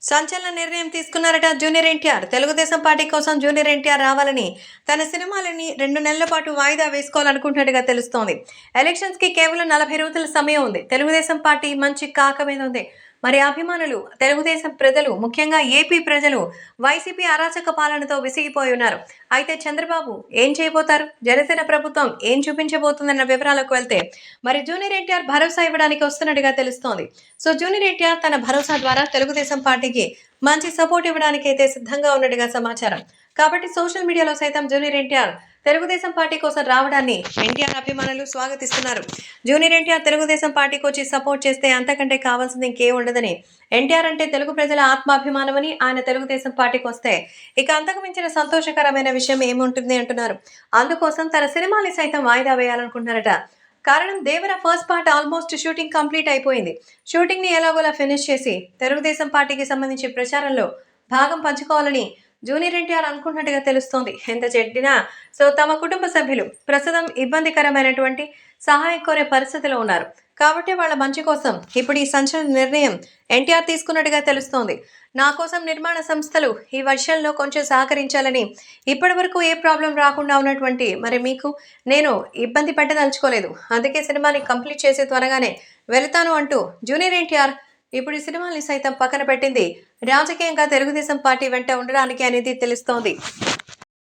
సంచలన నిర్ణయం తీసుకున్నారట junior NTR. Telugu Desam party కోసం జూనియర్ ఎన్టీఆర్ రావాలని తన సినిమాలని 2 నెలల పాటు వాయిదా వేసుకోవాలనుకుంటున్నట్టుగా తెలుస్తోంది. ఎలక్షన్స్ కి కేవలం 40 రోజుల సమయం ఉంది. తెలుగుదేశం పార్టీ మంచి కాక మీద ఉంది. మరి అభిమానులు, తెలుగుదేశం ప్రజలు, ముఖ్యంగా ఏపీ ప్రజలు వైసీపీ అరాచక పాలనతో విసిగిపోయి ఉన్నారు. అయితే చంద్రబాబు ఏం చేయబోతారు, జనసేన ప్రభుత్వం ఏం చూపించబోతుందన్న వివరాలకు వెళ్తే మరి జూనియర్ ఎన్టీఆర్ భరోసా ఇవ్వడానికి వస్తున్నట్టుగా తెలుస్తోంది. సో జూనియర్ ఎన్టీఆర్ తన భరోసా ద్వారా తెలుగుదేశం పార్టీకి మంచి సపోర్ట్ ఇవ్వడానికి అయితే సిద్ధంగా ఉన్నట్టుగా సమాచారం. కాబట్టి సోషల్ మీడియాలో సైతం జూనియర్ ఎన్టీఆర్ తెలుగుదేశం పార్టీ కోసం రావడాన్ని ఎన్టీఆర్ అభిమానులు స్వాగతిస్తున్నారు. జూనియర్ ఎన్టీఆర్ తెలుగుదేశం పార్టీకి వచ్చి సపోర్ట్ చేస్తే అంతకంటే కావాల్సింది ఇంకే ఉండదని, ఎన్టీఆర్ అంటే తెలుగు ప్రజల ఆత్మాభిమానమని, ఆయన తెలుగుదేశం పార్టీకి వస్తే ఇక అంతకు మించిన సంతోషకరమైన విషయం ఏముంటుంది అంటున్నారు. అందుకోసం తన సినిమాని సైతం వాయిదా వేయాలనుకుంటున్నారట. కారణం, Devara first part almost shooting complete అయిపోయింది. షూటింగ్ ని ఎలాగోలా ఫినిష్ చేసి తెలుగుదేశం పార్టీకి సంబంధించి ప్రచారంలో భాగం పంచుకోవాలని జూనియర్ ఎన్టీఆర్ అనుకుంటున్నట్టుగా తెలుస్తోంది. ఎంత చెడ్డినా తమ కుటుంబ సభ్యులు ప్రస్తుతం ఇబ్బందికరమైనటువంటి సహాయం కోరే పరిస్థితిలో ఉన్నారు. కాబట్టి వాళ్ళ మంచి కోసం ఇప్పుడు ఈ సంచలన నిర్ణయం ఎన్టీఆర్ తీసుకున్నట్టుగా తెలుస్తోంది. నా కోసం నిర్మాణ సంస్థలు ఈ విషయంలో కొంచెం సహకరించాలని, ఇప్పటి వరకు ఏ ప్రాబ్లం రాకుండా ఉన్నటువంటి మరి మీకు నేను ఇబ్బంది పెట్టదలుచుకోలేదు. అందుకే సినిమాని కంప్లీట్ చేసి త్వరగానే వెళతాను అంటూ జూనియర్ ఎన్టీఆర్ ఇప్పుడు ఈ సినిమాని సైతం పక్కన పెట్టింది రాజకీయంగా తెలుగుదేశం పార్టీ వెంట ఉండడానికి అనేది తెలుస్తోంది.